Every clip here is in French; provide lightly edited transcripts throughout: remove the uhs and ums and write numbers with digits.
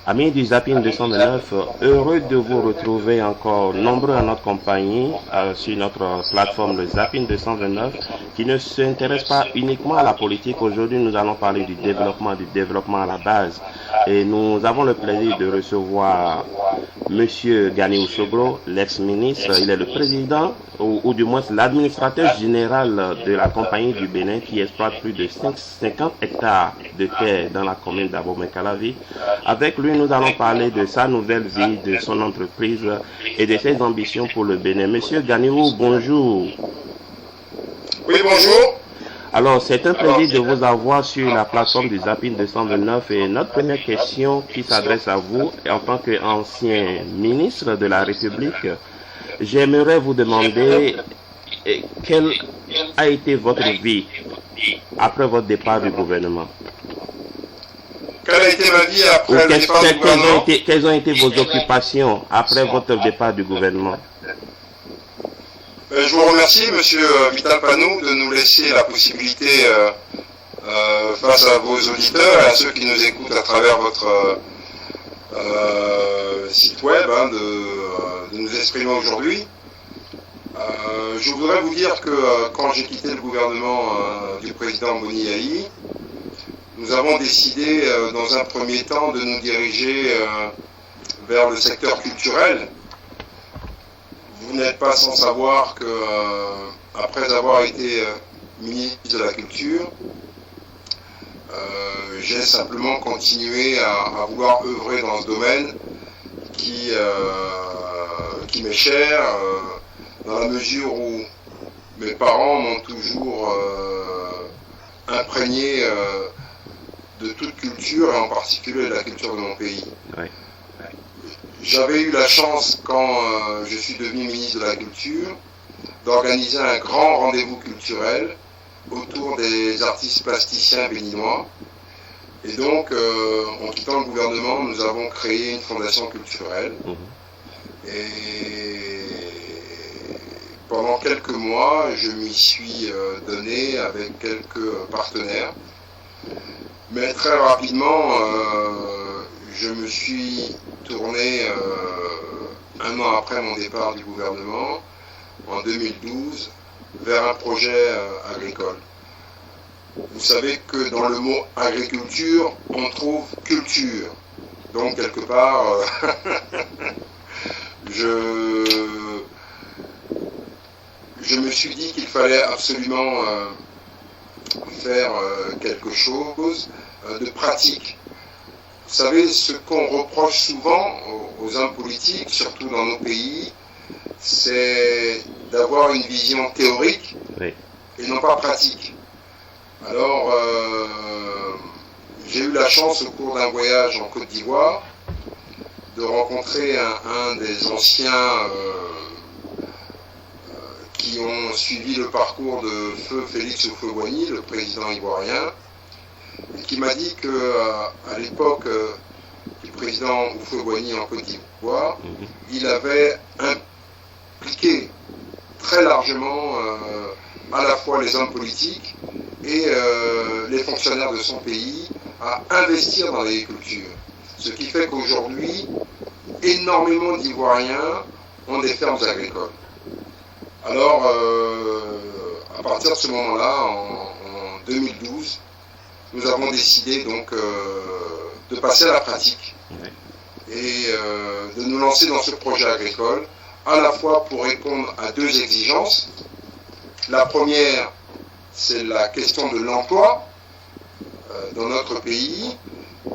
Amis du Zapping 229, heureux de vous retrouver encore nombreux à notre compagnie sur notre plateforme le Zapping 229 qui ne s'intéresse pas uniquement à la politique. Aujourd'hui, nous allons parler du développement à la base. Et nous avons le plaisir de recevoir Monsieur Gani Oussogro, l'ex-ministre. Il est le président ou du moins l'administrateur général de la compagnie du Bénin qui exploite plus de 50 hectares de terre dans la commune d'Abomey-Calavi. Avec lui, nous allons parler de sa nouvelle vie, de son entreprise et de ses ambitions pour le Bénin. Monsieur Ganiou, bonjour. Oui, bonjour. Alors, c'est un plaisir de vous avoir sur la plateforme du Zapping 229 et notre première question qui s'adresse à vous en tant qu'ancien ministre de la République, j'aimerais vous demander quelle a été votre vie après votre départ du gouvernement. Quelle a été ma vie après le départ du gouvernement? Quelles ont été vos occupations après votre départ du gouvernement? Je vous remercie, Monsieur Vital Panou, de nous laisser la possibilité, face à vos auditeurs et à ceux qui nous écoutent à travers votre site web, de nous exprimer aujourd'hui. Je voudrais vous dire que quand j'ai quitté le gouvernement du président Boni Yayi, nous avons décidé dans un premier temps de nous diriger vers le secteur culturel. Vous n'êtes pas sans savoir que, après avoir été ministre de la Culture, j'ai simplement continué à vouloir œuvrer dans ce domaine qui m'est cher, dans la mesure où mes parents m'ont toujours imprégné de toute culture, et en particulier de la culture de mon pays. Oui. J'avais eu la chance, quand je suis devenu ministre de la Culture, d'organiser un grand rendez-vous culturel autour des artistes plasticiens béninois. Et donc, en quittant le gouvernement, nous avons créé une fondation culturelle. Et pendant quelques mois, je m'y suis donné avec quelques partenaires. Mais très rapidement, je me suis tourné, un an après mon départ du gouvernement, en 2012, vers un projet agricole. Vous savez que dans le mot agriculture, on trouve culture. Donc, quelque part, je me suis dit qu'il fallait absolument faire quelque chose de pratique. Vous savez, ce qu'on reproche souvent aux hommes politiques, surtout dans nos pays, c'est d'avoir une vision théorique et non pas pratique. Alors, j'ai eu la chance au cours d'un voyage en Côte d'Ivoire de rencontrer un des anciens qui ont suivi le parcours de Feu Félix Houphouët-Boigny, le président ivoirien, qui m'a dit qu'à l'époque du président Houphouët-Boigny en Côte d'Ivoire, il avait impliqué très largement à la fois les hommes politiques et les fonctionnaires de son pays à investir dans l'agriculture. Ce qui fait qu'aujourd'hui, énormément d'Ivoiriens ont des fermes agricoles. Alors, à partir de ce moment-là, en 2012, nous avons décidé donc de passer à la pratique et de nous lancer dans ce projet agricole, à la fois pour répondre à deux exigences. La première, c'est la question de l'emploi dans notre pays,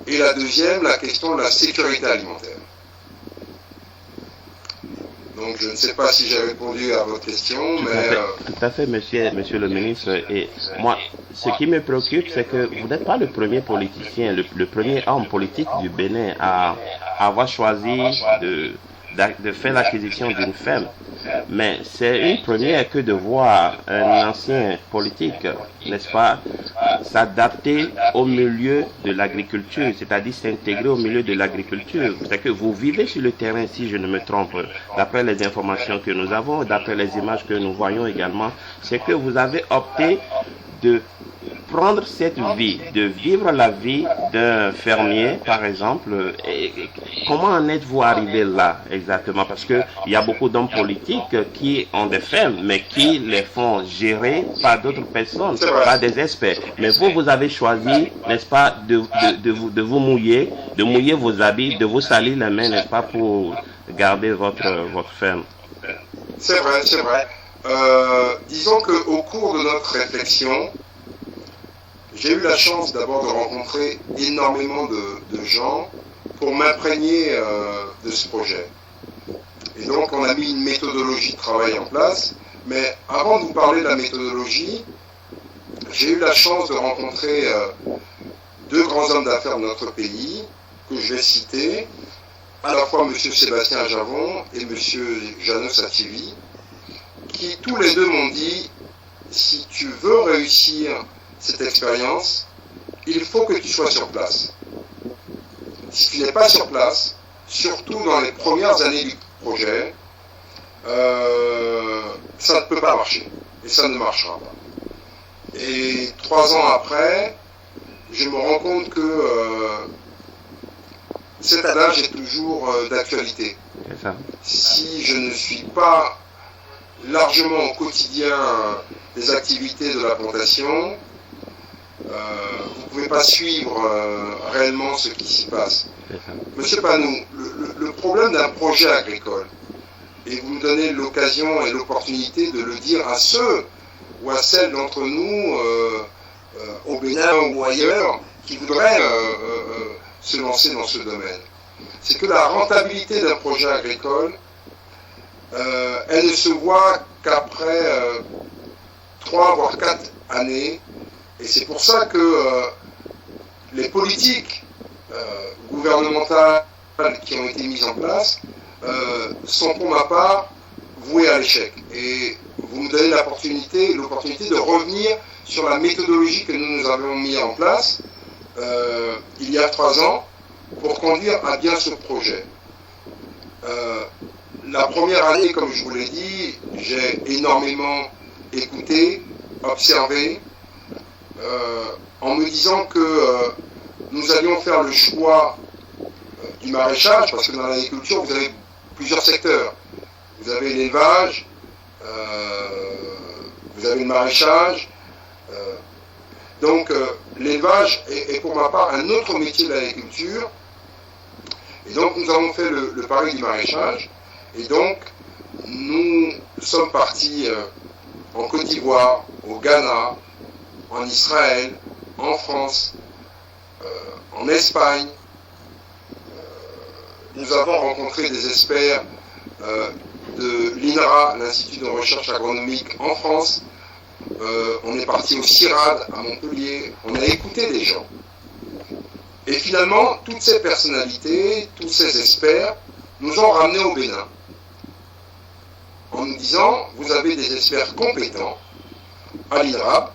et la deuxième, la question de la sécurité alimentaire. Donc je ne sais pas si j'ai répondu à votre question, mais... Tout à fait, monsieur le ministre. Et moi, ce qui me préoccupe, c'est que vous n'êtes pas le premier politicien, le premier homme politique du Bénin à avoir choisi de faire l'acquisition d'une ferme. Mais c'est une première que de voir un ancien politique, n'est-ce pas, s'adapter au milieu de l'agriculture, c'est-à-dire s'intégrer au milieu de l'agriculture. C'est que vous vivez sur le terrain, si je ne me trompe, d'après les informations que nous avons, d'après les images que nous voyons également, c'est que vous avez opté de prendre cette vie, de vivre la vie d'un fermier, par exemple, comment en êtes-vous arrivé là exactement? Parce qu'il y a beaucoup d'hommes politiques qui ont des fermes, mais qui les font gérer par d'autres personnes, par des experts. Mais vous, vous avez choisi, n'est-ce pas, de vous mouiller, de mouiller vos habits, de vous salir les mains, n'est-ce pas, pour garder votre ferme. C'est vrai, c'est vrai. Disons qu'au cours de notre réflexion, j'ai eu la chance d'abord de rencontrer énormément de gens pour m'imprégner de ce projet. Et donc on a mis une méthodologie de travail en place, mais avant de vous parler de la méthodologie, j'ai eu la chance de rencontrer deux grands hommes d'affaires de notre pays, que je vais citer, à la fois M. Sébastien Javon et M. Janos Ativi, qui tous les deux m'ont dit, si tu veux réussir cette expérience, il faut que tu sois sur place. Si tu n'es pas sur place, surtout dans les premières années du projet, ça ne peut pas marcher. Et ça ne marchera pas. Et 3 ans après, je me rends compte que cet adage est toujours d'actualité. Si je ne suis pas largement au quotidien des activités de la plantation, vous ne pouvez pas suivre réellement ce qui s'y passe. Monsieur Panou, le problème d'un projet agricole, et vous me donnez l'occasion et l'opportunité de le dire à ceux ou à celles d'entre nous au Bénin ou ailleurs qui voudraient se lancer dans ce domaine, c'est que la rentabilité d'un projet agricole, elle ne se voit qu'après 3 voire 4 années. Et c'est pour ça que les politiques gouvernementales qui ont été mises en place sont pour ma part vouées à l'échec. Et vous me donnez l'opportunité de revenir sur la méthodologie que nous avons mis en place il y a 3 ans pour conduire à bien ce projet. La première année, comme je vous l'ai dit, j'ai énormément écouté, observé, en me disant que nous allions faire le choix du maraîchage, parce que dans l'agriculture, vous avez plusieurs secteurs. Vous avez l'élevage, vous avez le maraîchage. Donc l'élevage est pour ma part un autre métier de l'agriculture. Et donc nous avons fait le pari du maraîchage. Et donc nous sommes partis en Côte d'Ivoire, au Ghana, en Israël, en France, en Espagne. Nous avons rencontré des experts de l'INRA, l'Institut de recherche agronomique en France. On est parti au CIRAD à Montpellier. On a écouté des gens. Et finalement, toutes ces personnalités, tous ces experts nous ont ramenés au Bénin en nous disant, vous avez des experts compétents à l'INRA.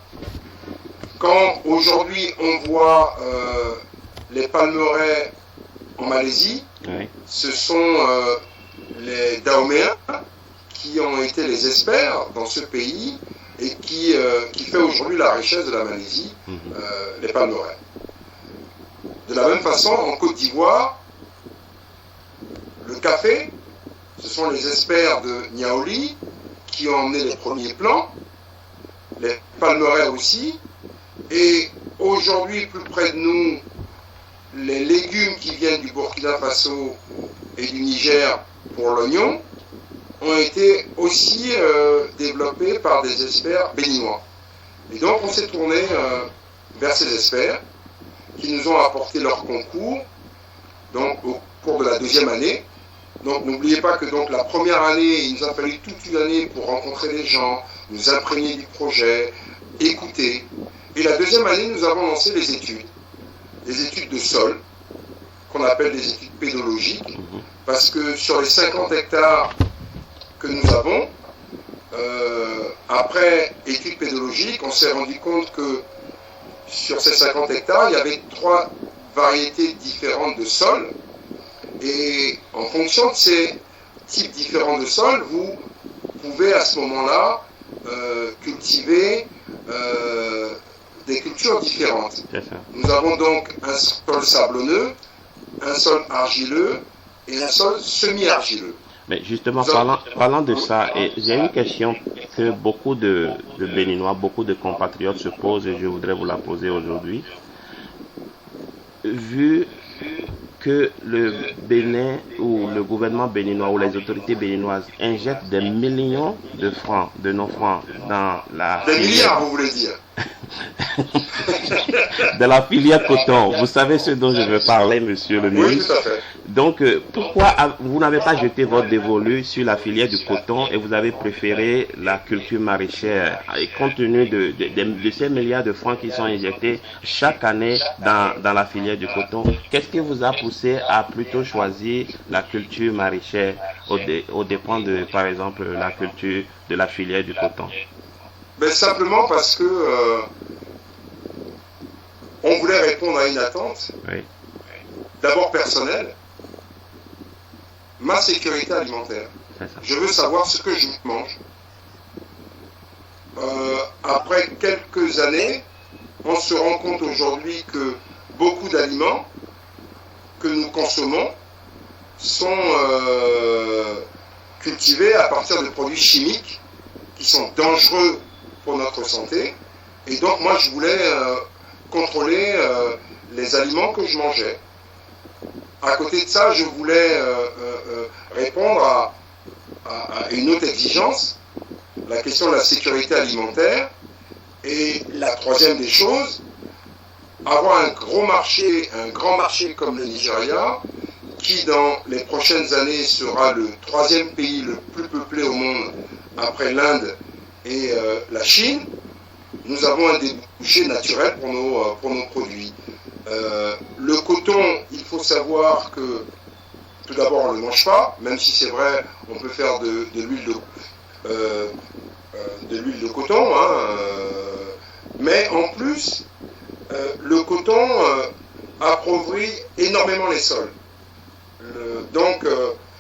Quand aujourd'hui on voit les palmeraies en Malaisie, oui, ce sont les Dahoméens qui ont été les experts dans ce pays et qui fait aujourd'hui la richesse de la Malaisie, les palmeraies. De la même façon, en Côte d'Ivoire, le café, ce sont les experts de Niaouli qui ont emmené les premiers plants, les palmeraies aussi, et aujourd'hui, plus près de nous, les légumes qui viennent du Burkina Faso et du Niger pour l'oignon ont été aussi développés par des experts béninois. Et donc on s'est tourné vers ces experts qui nous ont apporté leur concours donc, au cours de la 2e année. Donc n'oubliez pas que donc, la première année, il nous a fallu toute une année pour rencontrer les gens, nous imprégner du projet, écouter. Et la 2e année, nous avons lancé les études de sol, qu'on appelle des études pédologiques, parce que sur les 50 hectares que nous avons, après études pédologiques, on s'est rendu compte que sur ces 50 hectares, il y avait 3 variétés différentes de sols, et en fonction de ces types différents de sols, vous pouvez à ce moment-là cultiver des cultures différentes. C'est ça. Nous avons donc un sol sablonneux, un sol argileux et un sol semi-argileux. Mais justement, parlant de ça, j'ai une question que beaucoup de Béninois, beaucoup de compatriotes se posent et je voudrais vous la poser aujourd'hui. Vu que le Bénin ou le gouvernement béninois ou les autorités béninoises injectent des millions de francs, de nos francs, dans la des milliards, vous voulez dire? de la filière coton. Vous savez ce dont je veux parler, monsieur le ministre. Oui, tout à fait. Donc, pourquoi vous n'avez pas jeté votre dévolu sur la filière du coton et vous avez préféré la culture maraîchère, et compte tenu de ces milliards de francs qui sont injectés chaque année dans la filière du coton? Qu'est-ce qui vous a poussé à plutôt choisir la culture maraîchère au dépens de, par exemple, la culture de la filière du coton? Ben, simplement parce que on voulait répondre à une attente, oui. D'abord personnelle, ma sécurité alimentaire. Je veux savoir ce que je mange. Après quelques années, on se rend compte aujourd'hui que beaucoup d'aliments que nous consommons sont cultivés à partir de produits chimiques qui sont dangereux pour notre santé. Et donc moi je voulais contrôler les aliments que je mangeais. À côté de ça, je voulais répondre à une autre exigence, la question de la sécurité alimentaire. Et la troisième des choses, avoir un grand marché comme le Nigeria, qui dans les prochaines années sera le troisième pays le plus peuplé au monde après l'Inde et la Chine. Nous avons un débouché naturel pour nos produits. Le coton, il faut savoir que tout d'abord on ne le mange pas, même si c'est vrai, on peut faire de l'huile de coton, mais en plus, le coton appauvrit énormément les sols. Donc,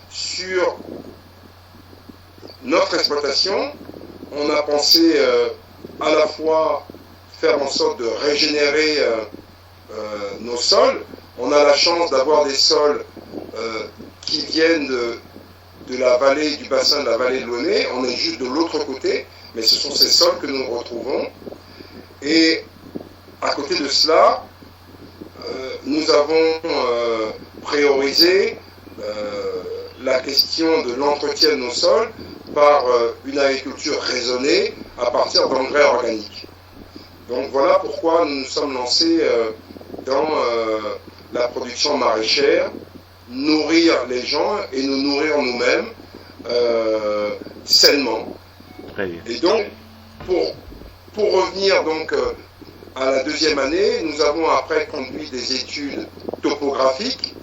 sur notre exploitation, on a pensé à la fois faire en sorte de régénérer nos sols. On a la chance d'avoir des sols qui viennent de la vallée, du bassin de la vallée de l'Oné. On est juste de l'autre côté, mais ce sont ces sols que nous retrouvons. Et à côté de cela, nous avons priorisé la question de l'entretien de nos sols par une agriculture raisonnée à partir d'engrais organiques. Donc voilà pourquoi nous nous sommes lancés dans la production maraîchère, nourrir les gens et nous nourrir nous-mêmes sainement. Très bien. Et donc, pour revenir donc à la deuxième année, nous avons après conduit des études topographiques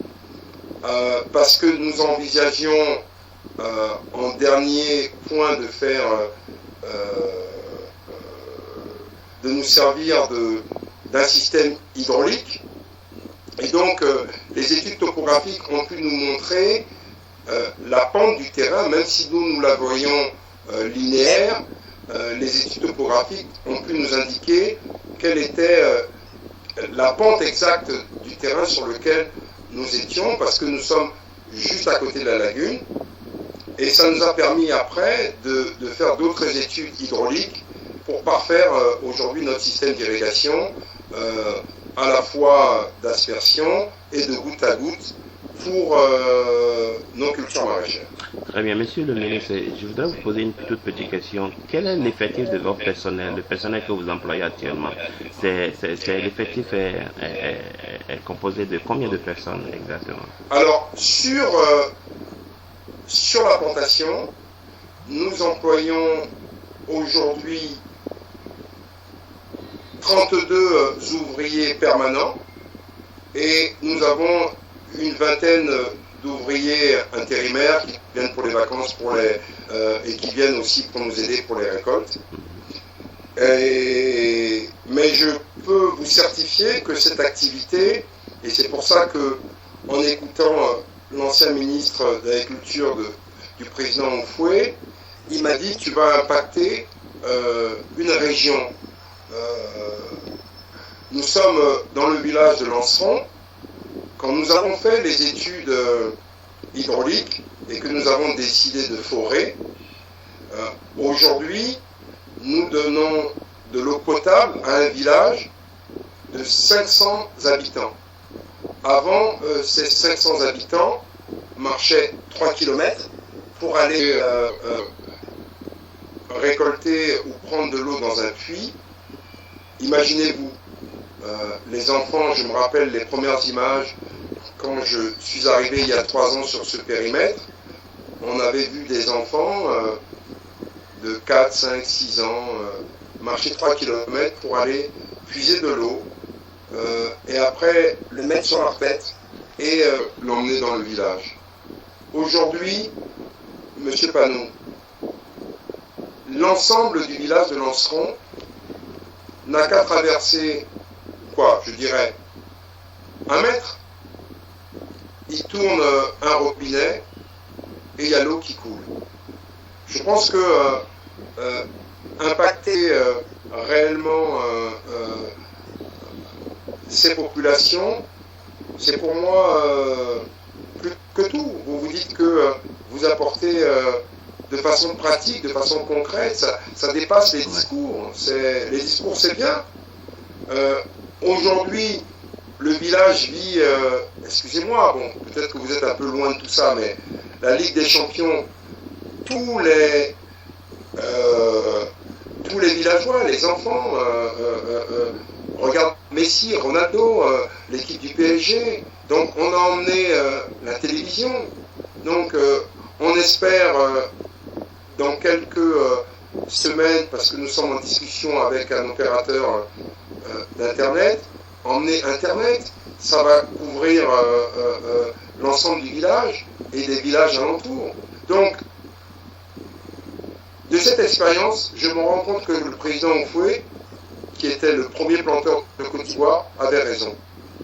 parce que nous envisagions en dernier point de faire de nous servir d'un système hydraulique. Et donc, les études topographiques ont pu nous montrer la pente du terrain, même si nous la voyons linéaire, les études topographiques ont pu nous indiquer quelle était la pente exacte du terrain sur lequel nous étions, parce que nous sommes juste à côté de la lagune. Et ça nous a permis après de faire d'autres études hydrauliques pour parfaire aujourd'hui notre système d'irrigation, à la fois d'aspersion et de goutte à goutte pour nos cultures maraîchères. Très bien, monsieur le ministre, je voudrais vous poser une toute petite question. Quel est l'effectif de votre personnel, le personnel que vous employez actuellement? L'effectif est composé de combien de personnes exactement? Alors, sur la plantation, nous employons aujourd'hui 32 ouvriers permanents et nous avons une vingtaine d'ouvriers intérimaires qui viennent pour les vacances et qui viennent aussi pour nous aider pour les récoltes. Mais je peux vous certifier que cette activité, et c'est pour ça que en écoutant l'ancien ministre de l'Agriculture du président Oufoué, il m'a dit tu vas impacter une région Nous sommes dans le village de Lanceron. Quand nous avons fait les études hydrauliques et que nous avons décidé de forer, aujourd'hui, nous donnons de l'eau potable à un village de 500 habitants. Avant, ces 500 habitants marchaient 3 km pour aller récolter ou prendre de l'eau dans un puits. Imaginez-vous, les enfants, je me rappelle les premières images, quand je suis arrivé il y a 3 ans sur ce périmètre, on avait vu des enfants de 4, 5, 6 ans marcher 3 km pour aller puiser de l'eau et après le mettre sur leur tête et l'emmener dans le village. Aujourd'hui, Monsieur Panou, l'ensemble du village de Lanceron n'a qu'à traverser, je dirais, 1 mètre. Il tourne un robinet et il y a l'eau qui coule. Je pense que impacter réellement ces populations, c'est pour moi plus que tout. Vous vous dites que vous apportez de façon pratique, de façon concrète, ça dépasse les discours. Les discours, c'est bien. Aujourd'hui, le village vit, excusez-moi, bon, peut-être que vous êtes un peu loin de tout ça, mais la Ligue des Champions, tous les villageois, les enfants, regardent Messi, Ronaldo, l'équipe du PSG, donc on a emmené la télévision, donc on espère dans quelques semaines, parce que nous sommes en discussion avec un opérateur d'Internet, emmener Internet, ça va couvrir l'ensemble du village et des villages alentours. Donc, de cette expérience, je me rends compte que le président Oufoué, qui était le premier planteur de Côte d'Ivoire, avait raison.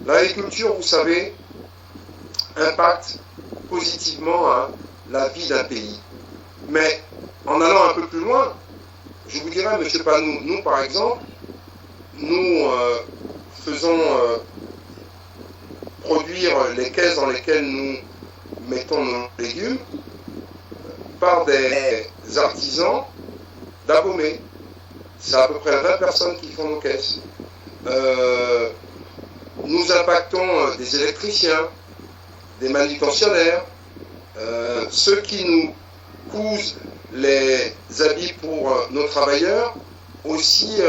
L'agriculture, vous savez, impacte positivement la vie d'un pays. Mais en allant un peu plus loin, je vous dirais, M. Panou, nous par exemple, nous faisons produire les caisses dans lesquelles nous mettons nos légumes par des artisans d'Abomey. C'est à peu près 20 personnes qui font nos caisses. Nous impactons des électriciens, des manutentionnaires, ceux qui nous cousent les habits pour nos travailleurs aussi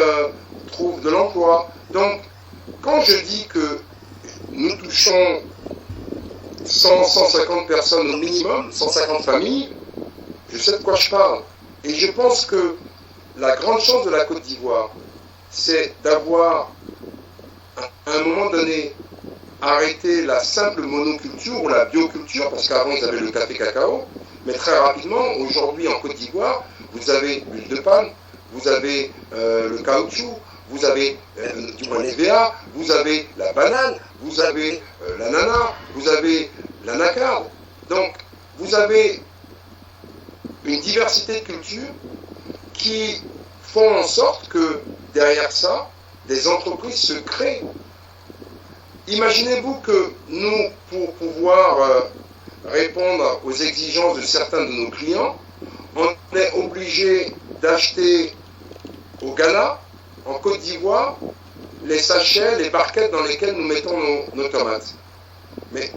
trouvent de l'emploi. Donc, quand je dis que nous touchons 150 personnes au minimum, 150 familles, je sais de quoi je parle. Et je pense que la grande chance de la Côte d'Ivoire, c'est d'avoir, à un moment donné, arrêté la simple monoculture ou la bioculture, parce qu'avant ils avaient le café-cacao, mais très rapidement, aujourd'hui en Côte d'Ivoire, vous avez l'huile de palme, vous avez le caoutchouc, vous avez du moins l'EVA, vous avez la banane, vous avez l'ananas, vous avez l'anacarde. Donc, vous avez une diversité de cultures qui font en sorte que derrière ça, des entreprises se créent. Imaginez-vous que nous, pour pouvoir répondre aux exigences de certains de nos clients, on est obligé d'acheter au Ghana, en Côte d'Ivoire, les sachets, les barquettes dans lesquelles nous mettons nos tomates. Mais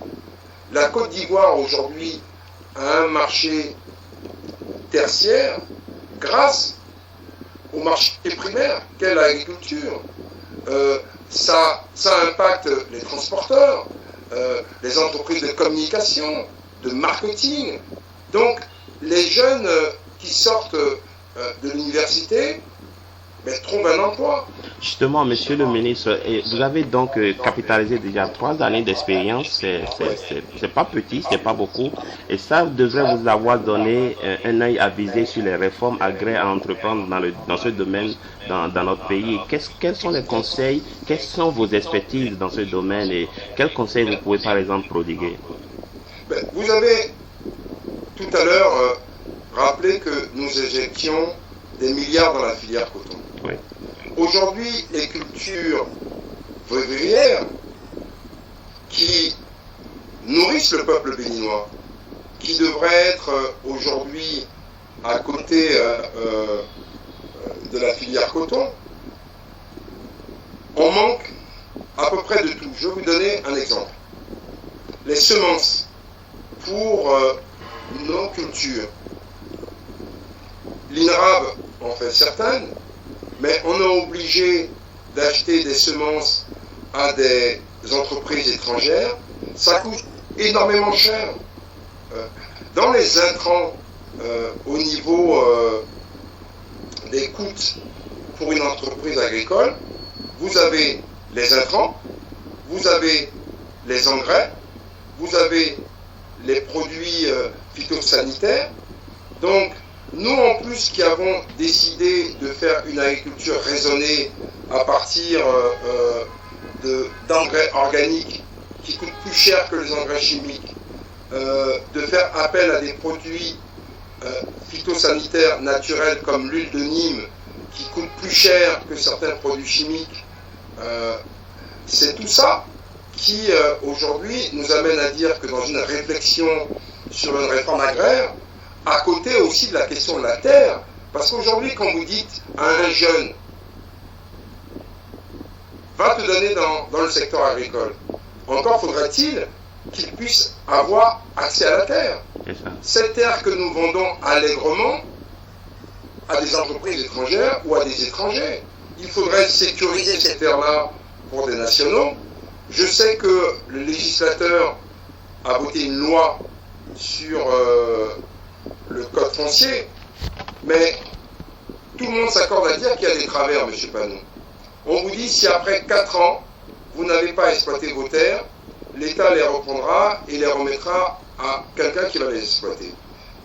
la Côte d'Ivoire aujourd'hui a un marché tertiaire grâce au marché primaire qu'est l'agriculture. Ça impacte les transporteurs, les entreprises de communication, de marketing. Donc, les jeunes qui sortent de l'université trouvent un emploi. Justement, monsieur le ministre, vous avez donc capitalisé déjà 3 années d'expérience. C'est pas petit, c'est pas beaucoup. Et ça devrait vous avoir donné un œil avisé sur les réformes agraires à entreprendre dans ce domaine dans notre pays. Quels sont les conseils, quelles sont vos expertises dans ce domaine et quels conseils vous pouvez par exemple prodiguer? Vous avez tout à l'heure rappelé que nous éjections des milliards dans la filière coton. Oui. Aujourd'hui, les cultures vivrières qui nourrissent le peuple béninois, qui devrait être aujourd'hui à côté de la filière coton. On manque à peu près de tout. Je vais vous donner un exemple. Les semences pour nos cultures. L'INRAB en fait certaines, mais on est obligé d'acheter des semences à des entreprises étrangères. Ça coûte énormément cher. Dans les intrants, au niveau des coûts pour une entreprise agricole, vous avez les intrants, vous avez les engrais, vous avez les produits phytosanitaires. Donc, nous, en plus, qui avons décidé de faire une agriculture raisonnée à partir d'engrais organiques qui coûtent plus cher que les engrais chimiques, de faire appel à des produits phytosanitaires naturels comme l'huile de Nîmes qui coûtent plus cher que certains produits chimiques, c'est tout ça qui aujourd'hui nous amène à dire que dans une réflexion sur une réforme agraire, à côté aussi de la question de la terre, parce qu'aujourd'hui quand vous dites à un jeune va te donner dans le secteur agricole, encore faudrait-il qu'il puisse avoir accès à la terre. Cette terre que nous vendons allègrement à des entreprises étrangères ou à des étrangers. Il faudrait sécuriser ces terres-là pour des nationaux. Je sais que le législateur a voté une loi sur le code foncier, mais tout le monde s'accorde à dire qu'il y a des travers, M. Panou. On vous dit, si après 4 ans, vous n'avez pas exploité vos terres, l'État les reprendra et les remettra à quelqu'un qui va les exploiter.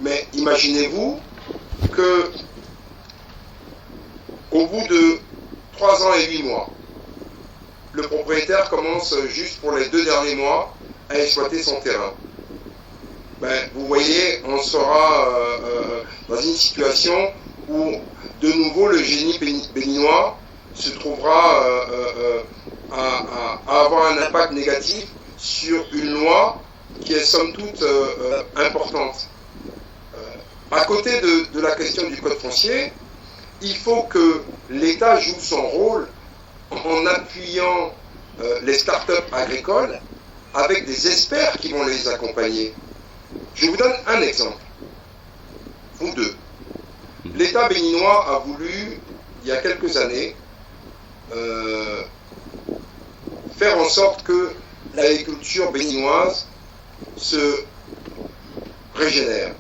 Mais imaginez-vous que au bout de 3 ans et 8 mois, le propriétaire commence juste pour les 2 derniers mois à exploiter son terrain. Ben, vous voyez, on sera dans une situation où de nouveau le génie béninois se trouvera à avoir un impact négatif sur une loi qui est somme toute importante. À côté de la question du code foncier, il faut que l'État joue son rôle en appuyant les start-up agricoles avec des experts qui vont les accompagner. Je vous donne un exemple, ou deux. L'État béninois a voulu, il y a quelques années, faire en sorte que l'agriculture béninoise se régénère.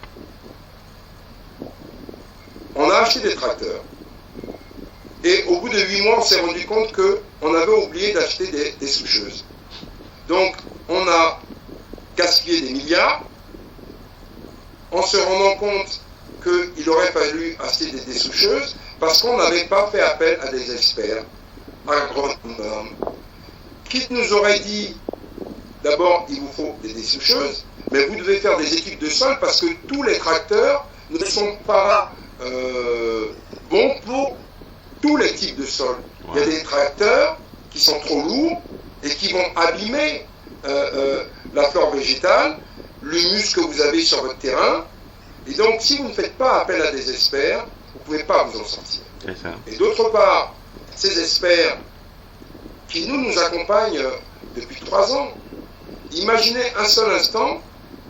On a acheté des tracteurs. Et au bout de 8 mois, on s'est rendu compte qu'on avait oublié d'acheter des soucheuses. Donc, on a gaspillé des milliards en se rendant compte qu'il aurait fallu acheter des soucheuses parce qu'on n'avait pas fait appel à des experts agronomes qui nous auraient dit, d'abord, il vous faut des soucheuses, mais vous devez faire des études de sol parce que tous les tracteurs ne sont pas bons pour tous les types de sols. Il y a des tracteurs qui sont trop lourds et qui vont abîmer la flore végétale, l'humus que vous avez sur votre terrain. Et donc, si vous ne faites pas appel à des experts, vous ne pouvez pas vous en sortir. Et d'autre part, ces experts qui nous accompagnent depuis 3 ans, imaginez un seul instant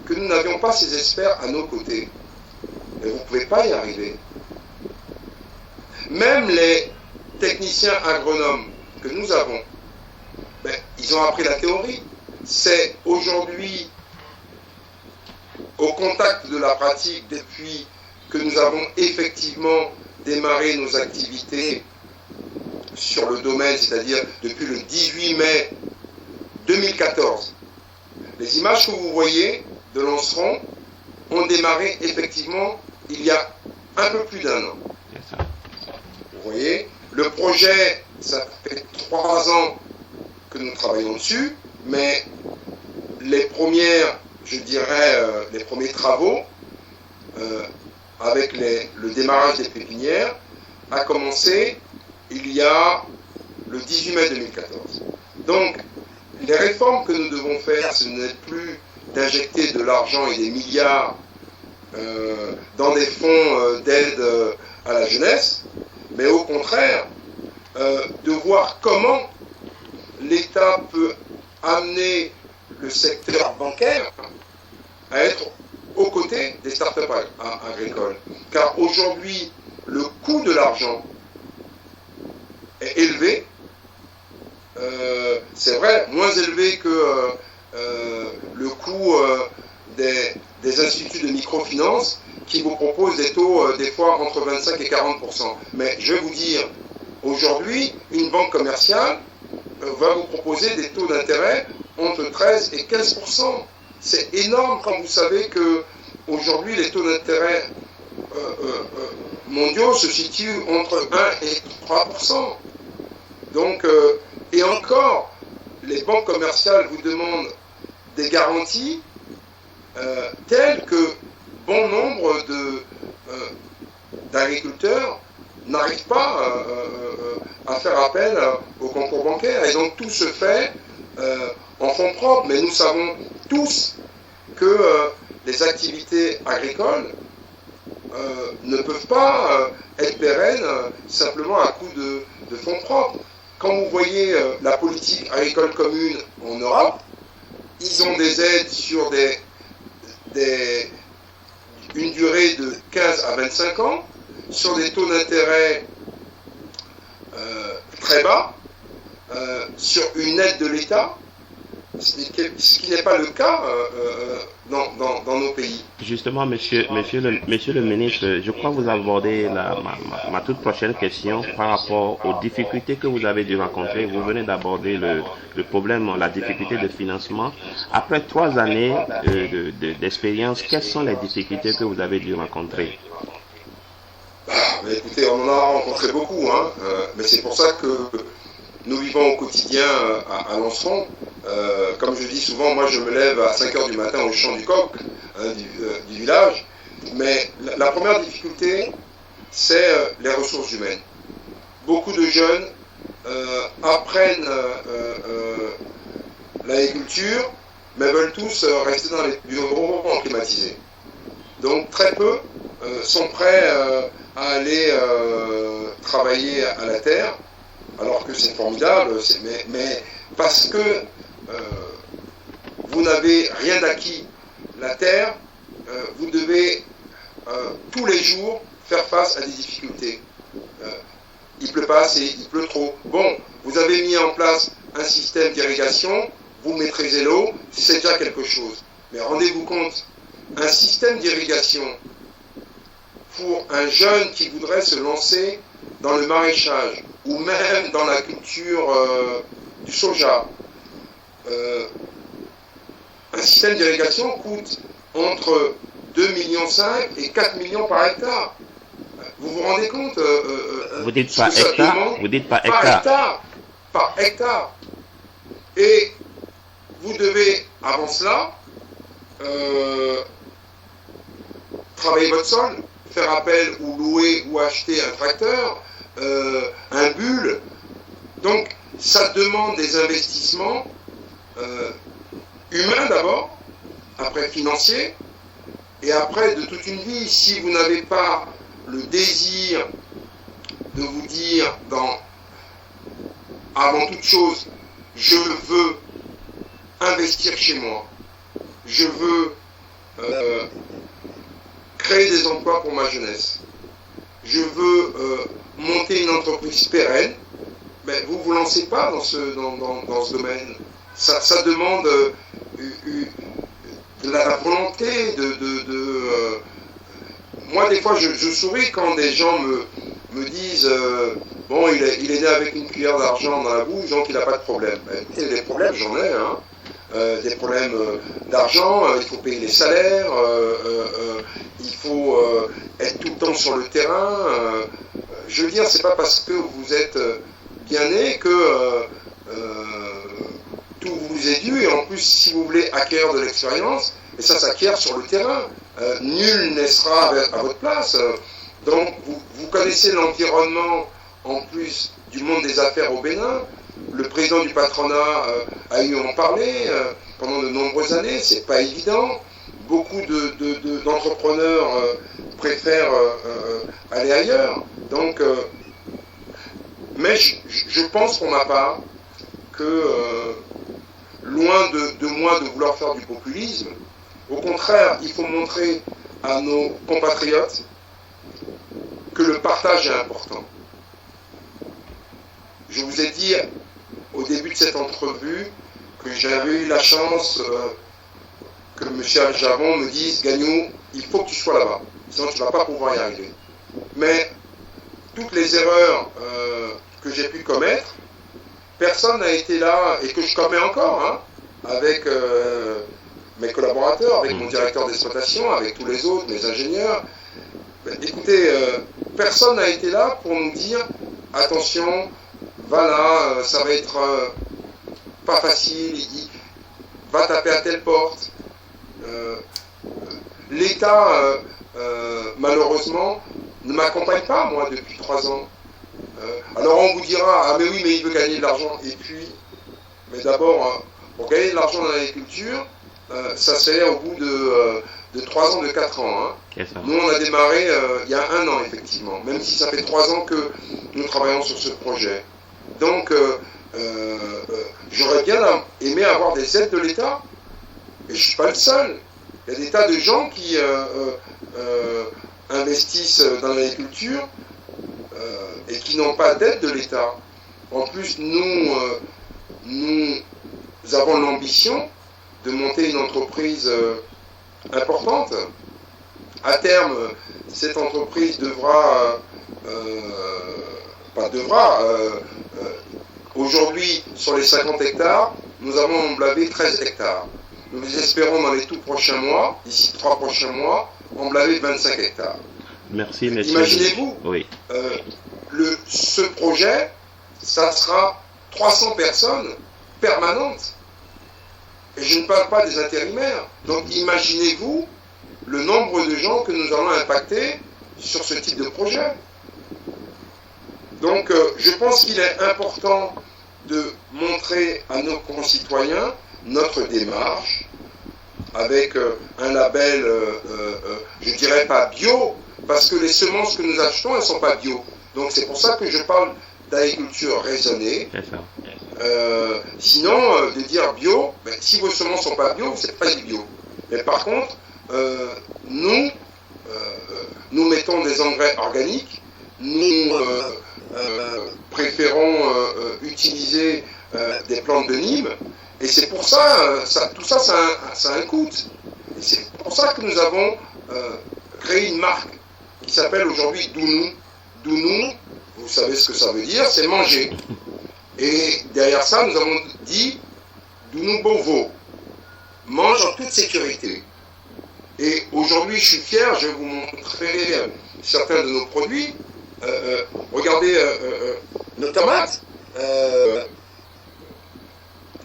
que nous n'avions pas ces experts à nos côtés. Mais vous ne pouvez pas y arriver. Même les techniciens agronomes que nous avons, ben, ils ont appris la théorie. C'est aujourd'hui, au contact de la pratique, depuis que nous avons effectivement démarré nos activités sur le domaine, c'est-à-dire depuis le 18 mai 2014. Les images que vous voyez de Lanceron ont démarré effectivement il y a un peu plus d'1 an. Vous voyez, le projet, ça fait 3 ans que nous travaillons dessus, mais les premières, je dirais, les premiers travaux, avec le démarrage des pépinières, a commencé il y a le 18 mai 2014. Donc, les réformes que nous devons faire, ce n'est plus d'injecter de l'argent et des milliards dans des fonds d'aide à la jeunesse, mais au contraire, de voir comment l'État peut amener le secteur bancaire à être aux côtés des startups agricoles. Car aujourd'hui, le coût de l'argent est élevé. C'est vrai, moins élevé que le coût des instituts de microfinance qui vous proposent des taux des fois entre 25 et 40%. Mais je vais vous dire, aujourd'hui, une banque commerciale va vous proposer des taux d'intérêt entre 13 et 15%. C'est énorme quand vous savez que aujourd'hui les taux d'intérêt mondiaux se situent entre 1 et 3%. Donc, et encore, les banques commerciales vous demandent des garanties telles que bon nombre d'agriculteurs n'arrivent pas à faire appel au concours bancaire. Et donc tout se fait en fonds propres. Mais nous savons tous que les activités agricoles ne peuvent pas être pérennes simplement à coup de fonds propres. Quand vous voyez la politique agricole commune en Europe, ils ont des aides sur une durée de 15 à 25 ans, sur des taux d'intérêt très bas, sur une aide de l'État, ce qui n'est pas le cas dans nos pays. Justement, monsieur le ministre, je crois que vous abordez ma toute prochaine question par rapport aux difficultés que vous avez dû rencontrer. Vous venez d'aborder le problème, la difficulté de financement. Après 3 années d'expérience, quelles sont les difficultés que vous avez dû rencontrer? Écoutez, on en a rencontré beaucoup, hein, mais c'est pour ça que nous vivons au quotidien à Lanceron. Comme je dis souvent, moi je me lève à 5 h du matin au chant du coq du village. Mais la première difficulté, c'est les ressources humaines. Beaucoup de jeunes apprennent l'agriculture, mais veulent tous rester dans les bureaux climatisés. Donc très peu sont prêts à aller travailler à la terre, alors que c'est formidable, mais parce que vous n'avez rien d'acquis. La terre, vous devez tous les jours faire face à des difficultés. Il pleut pas assez, il pleut trop. Bon, vous avez mis en place un système d'irrigation, vous maîtrisez l'eau, c'est déjà quelque chose. Mais rendez-vous compte, un système d'irrigation pour un jeune qui voudrait se lancer dans le maraîchage ou même dans la culture du soja, un système d'irrigation coûte entre 2,5 millions et 4 millions par hectare. Vous vous rendez compte Vous dites par hectare? Vous dites par hectare? Par hectare. Et vous devez, avant cela, travailler votre sol, faire appel ou louer ou acheter un tracteur, un bulle. Donc, ça demande des investissements humains d'abord, après financiers, et après de toute une vie. Si vous n'avez pas le désir de vous dire, avant toute chose, je veux investir chez moi, je veux créer des emplois pour ma jeunesse, je veux monter une entreprise pérenne, mais vous ne vous lancez pas dans ce domaine. Ça demande de la volonté moi des fois je souris quand des gens me disent bon il est né avec une cuillère d'argent dans la bouche donc il n'a pas de problème. Écoutez, des problèmes j'en ai, hein. Des problèmes d'argent, il faut payer les salaires, il faut être tout le temps sur le terrain. Je veux dire, c'est pas parce que vous êtes bien né que tout vous est dû, et en plus si vous voulez acquérir de l'expérience, et ça s'acquiert sur le terrain, nul ne sera à votre place. Donc vous connaissez l'environnement en plus du monde des affaires au Bénin, le président du patronat a eu à en parler pendant de nombreuses années, c'est pas évident. Beaucoup d'entrepreneurs préfèrent aller ailleurs. Donc, mais je pense pour ma part que loin de moi de vouloir faire du populisme, au contraire, il faut montrer à nos compatriotes que le partage est important. Je vous ai dit au début de cette entrevue que j'avais eu la chance que M. Aljavon me dise « Gagnou, il faut que tu sois là-bas, sinon tu ne vas pas pouvoir y arriver ». Mais toutes les erreurs que j'ai pu commettre, personne n'a été là, et que je commets encore, hein, avec mes collaborateurs, avec mon directeur d'exploitation, avec tous les autres, mes ingénieurs. Écoutez, personne n'a été là pour nous dire « Attention, voilà, ça va être pas facile, il dit, va taper à telle porte ». L'État, malheureusement, ne m'accompagne pas, moi, depuis 3 ans. Alors on vous dira, ah mais oui, mais il veut gagner de l'argent. Et puis, mais d'abord, pour gagner de l'argent dans l'agriculture, ça se fait au bout de 3 ans, de 4 ans. Hein. Nous, on a démarré il y a 1 an, effectivement, même si ça fait 3 ans que nous travaillons sur ce projet. Donc, j'aurais bien aimé avoir des aides de l'État, et je ne suis pas le seul. Il y a des tas de gens qui investissent dans l'agriculture et qui n'ont pas d'aide de l'État. En plus, nous avons l'ambition de monter une entreprise importante. À terme, cette entreprise aujourd'hui, sur les 50 hectares, nous avons emblavé 13 hectares. Nous espérons dans les tout prochains mois, d'ici 3 prochains mois, emblaver 25 hectares. Merci, monsieur. Imaginez-vous, oui. Ce projet, ça sera 300 personnes permanentes. Et je ne parle pas des intérimaires. Donc imaginez-vous le nombre de gens que nous allons impacter sur ce type de projet. Donc je pense qu'il est important de montrer à nos concitoyens notre démarche avec un label, je dirais pas bio, parce que les semences que nous achetons, elles ne sont pas bio. Donc c'est pour ça que je parle d'agriculture raisonnée. Sinon, de dire bio, ben, si vos semences ne sont pas bio, c'est pas du bio. Mais par contre, nous mettons des engrais organiques, nous préférons utiliser des plantes de Nîmes, et c'est pour ça, tout ça, ça a un coût. Et c'est pour ça que nous avons créé une marque qui s'appelle aujourd'hui Dounou. Dounou, vous savez ce que ça veut dire, c'est manger. Et derrière ça, nous avons dit Dounou Beauvau, mange en toute sécurité. Et aujourd'hui, je suis fier, je vais vous montrer certains de nos produits. Regardez nos tomates,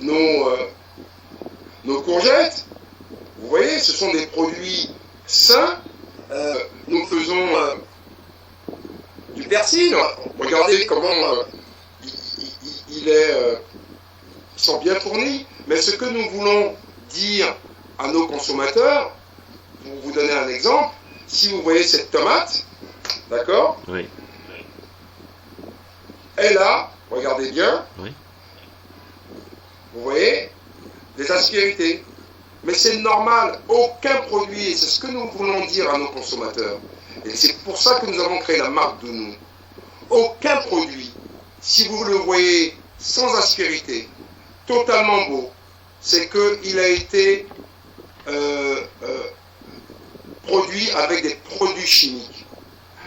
nos courgettes. Vous voyez, ce sont des produits sains. Nous faisons du persil. Regardez comment ils sont bien fournis. Mais ce que nous voulons dire à nos consommateurs, pour vous donner un exemple, si vous voyez cette tomate, d'accord? Oui. Elle a, regardez bien, oui. Vous voyez, des aspérités. Mais c'est normal, aucun produit, et c'est ce que nous voulons dire à nos consommateurs. Et c'est pour ça que nous avons créé la marque Dounou. Aucun produit, si vous le voyez sans aspérité, totalement beau, c'est qu'il a été produit avec des produits chimiques.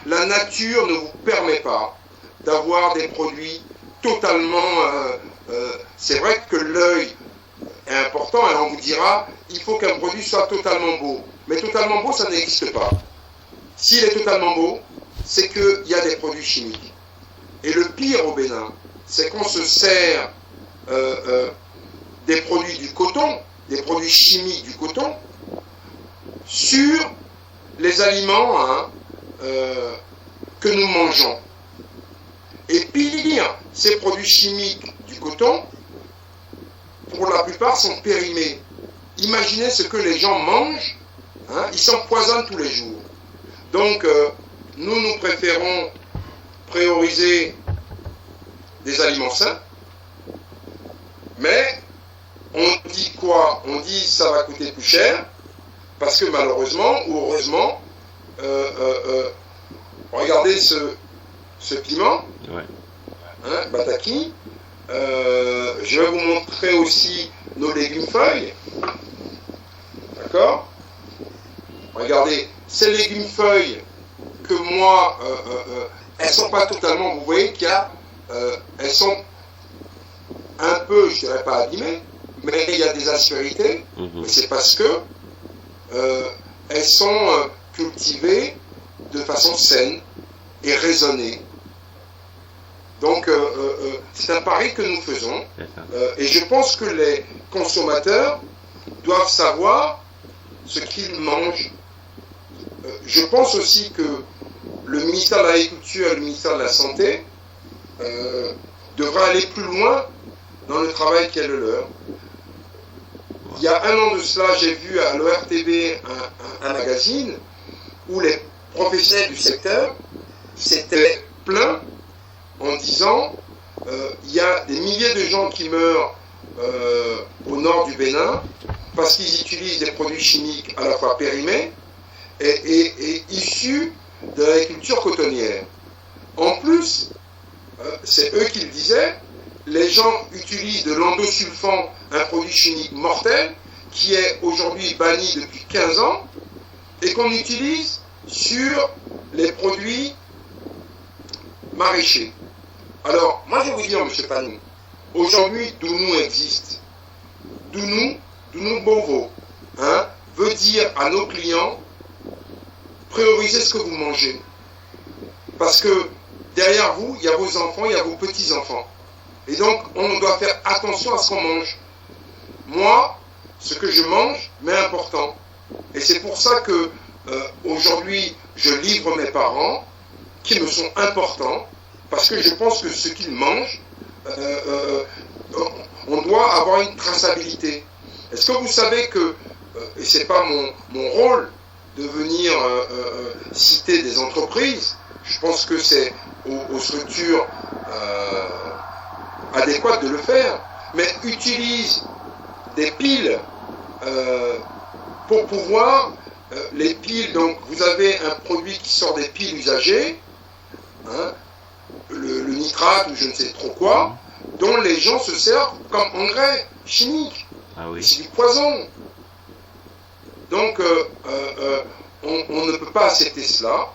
La nature ne vous permet pas d'avoir des produits totalement... c'est vrai que l'œil est important, et on vous dira, il faut qu'un produit soit totalement beau. Mais totalement beau, ça n'existe pas. S'il est totalement beau, c'est qu'il y a des produits chimiques. Et le pire au Bénin, c'est qu'on se sert des produits du coton, des produits chimiques du coton, sur les aliments que nous mangeons. Et pire, ces produits chimiques du coton, pour la plupart, sont périmés. Imaginez ce que les gens mangent, hein, ils s'empoisonnent tous les jours. Donc, nous préférons prioriser des aliments sains, mais on dit quoi? On dit ça va coûter plus cher, parce que malheureusement ou heureusement, regardez ce piment, Ouais. hein, Bataki. Je vais vous montrer aussi nos légumes feuilles. D'accord? Regardez, ces légumes feuilles que moi, elles sont pas totalement, vous voyez qu'il y a, elles sont un peu, je dirais pas abîmées, mais il y a des aspérités, mais c'est parce que elles sont cultivées de façon saine et raisonnée. Donc, c'est un pari que nous faisons, et je pense que les consommateurs doivent savoir ce qu'ils mangent. Je pense aussi que le ministère de l'Agriculture et le ministère de la Santé devraient aller plus loin dans le travail qui est le leur. Il y a un an de cela, j'ai vu à l'ORTV un magazine où les professionnels du secteur s'étaient plaints en disant il y a des milliers de gens qui meurent au nord du Bénin parce qu'ils utilisent des produits chimiques à la fois périmés et issus de l'agriculture cotonnière. En plus, c'est eux qui le disaient, les gens utilisent de l'endosulfan, un produit chimique mortel, qui est aujourd'hui banni depuis 15 ans, et qu'on utilise sur les produits maraîchers. Alors, moi je vais vous dire, M. Panou, aujourd'hui, Dounou existe. Dounou Bovo, hein, veut dire à nos clients, priorisez ce que vous mangez. Parce que derrière vous, il y a vos enfants, il y a vos petits-enfants. Et donc, on doit faire attention à ce qu'on mange. Moi, ce que je mange m'est important. Et c'est pour ça que aujourd'hui, je livre mes parents, qui me sont importants, parce que je pense que ce qu'ils mangent, on doit avoir une traçabilité. Est-ce que vous savez que, et ce n'est pas mon rôle de venir citer des entreprises, je pense que c'est aux structures adéquates de le faire, mais utilisent des piles pour pouvoir, les piles, donc vous avez un produit qui sort des piles usagées, hein, le nitrate ou je ne sais trop quoi, dont les gens se servent comme engrais chimique. Ah oui. C'est du poison. Donc, on ne peut pas accepter cela.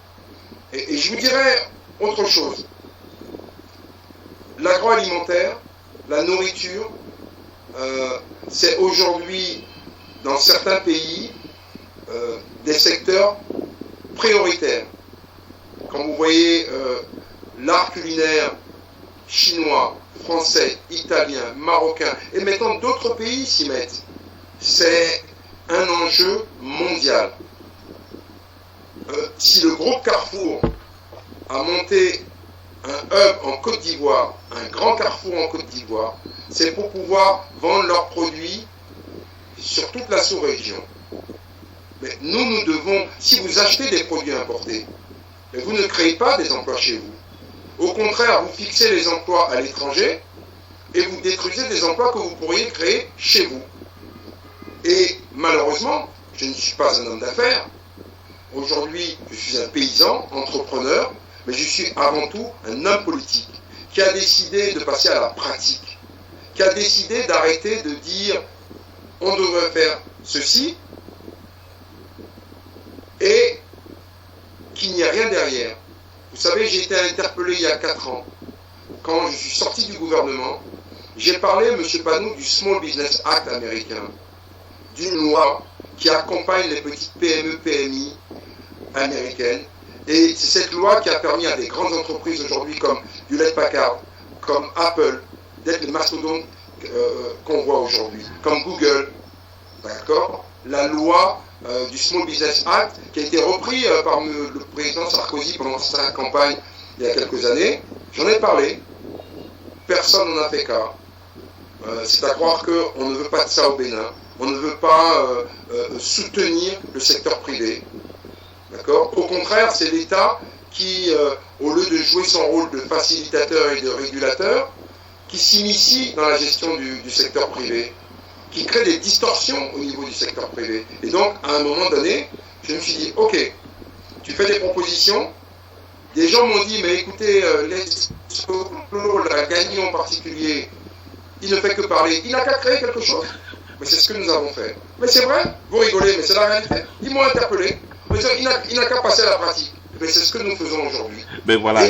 Et je vous dirais autre chose. L'agroalimentaire, la nourriture, c'est aujourd'hui, dans certains pays, des secteurs prioritaires. Quand vous voyez l'art culinaire chinois, français, italien, marocain, et maintenant d'autres pays s'y mettent, c'est un enjeu mondial. Si le groupe Carrefour a monté un hub en Côte d'Ivoire, un grand carrefour en Côte d'Ivoire, c'est pour pouvoir vendre leurs produits sur toute la sous-région. Mais nous devons, si vous achetez des produits importés, mais vous ne créez pas des emplois chez vous. Au contraire, vous fixez les emplois à l'étranger et vous détruisez des emplois que vous pourriez créer chez vous. Et malheureusement, je ne suis pas un homme d'affaires. Aujourd'hui, je suis un paysan, entrepreneur, mais je suis avant tout un homme politique qui a décidé de passer à la pratique, qui a décidé d'arrêter de dire on devrait faire ceci et qu'il n'y a rien derrière. Vous savez, j'ai été interpellé il y a 4 ans. Quand je suis sorti du gouvernement, j'ai parlé, M. Panou, du Small Business Act américain, d'une loi qui accompagne les petites PME, PMI américaines. Et c'est cette loi qui a permis à des grandes entreprises aujourd'hui comme Hewlett-Packard, comme Apple, d'être les mastodontes qu'on voit aujourd'hui, comme Google. D'accord? La loi du Small Business Act qui a été repris par le président Sarkozy pendant sa campagne il y a quelques années. J'en ai parlé. Personne n'en a fait cas. C'est à croire qu'on ne veut pas de ça au Bénin. On ne veut pas soutenir le secteur privé. D'accord ? Au contraire, c'est l'État qui, au lieu de jouer son rôle de facilitateur et de régulateur, qui s'initie dans la gestion du secteur privé, qui crée des distorsions au niveau du secteur privé. Et donc, à un moment donné, je me suis dit, ok, tu fais des propositions. Des gens m'ont dit, mais écoutez, la Gagny en particulier, il ne fait que parler. Il n'a qu'à créer quelque chose. Mais c'est ce que nous avons fait. Mais c'est vrai, vous rigolez, mais c'est la réalité. Ils m'ont interpellé. Il n'a qu'à passer à la pratique. Mais c'est ce que nous faisons aujourd'hui. Mais voilà,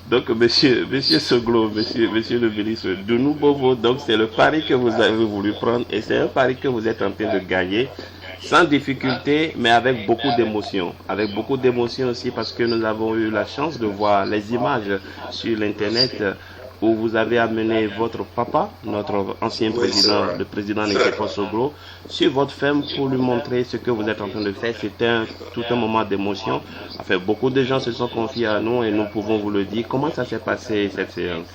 donc monsieur Soglo, monsieur le ministre, de nouveau, donc c'est le pari que vous avez voulu prendre et c'est un pari que vous êtes en train de gagner sans difficulté, mais avec beaucoup d'émotion. Avec beaucoup d'émotion aussi parce que nous avons eu la chance de voir les images sur l'internet où vous avez amené votre papa, notre ancien président, le président Nkefa Soglo, sur votre ferme pour lui montrer ce que vous êtes en train de faire. C'était tout un moment d'émotion. Enfin, beaucoup de gens se sont confiés à nous et nous pouvons vous le dire. Comment ça s'est passé cette séance?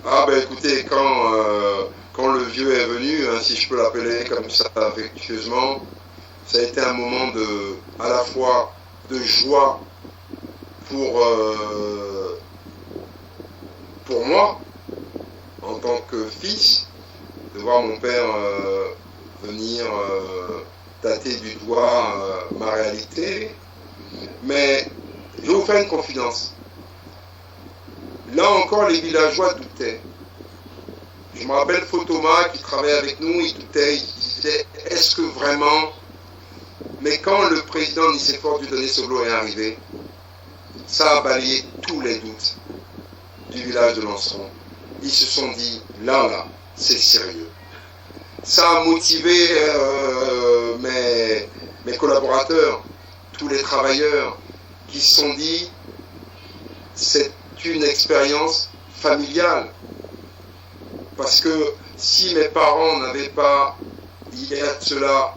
Ah ben écoutez, quand le vieux est venu, hein, si je peux l'appeler comme ça affectueusement, ça a été un moment à la fois de joie pour moi, en tant que fils, de voir mon père venir tâter du doigt ma réalité. Mais je vais vous faire une confidence. Là encore, les villageois doutaient. Je me rappelle Thomas qui travaillait avec nous, il doutait, il disait, est-ce que vraiment... Mais quand le président Nicéphore Dieudonné Soglo est arrivé, ça a balayé tous les doutes du village de Lanceron. Ils se sont dit, là, c'est sérieux. Ça a motivé mes collaborateurs, tous les travailleurs, qui se sont dit, c'est une expérience familiale. Parce que si mes parents n'avaient pas, il y a de cela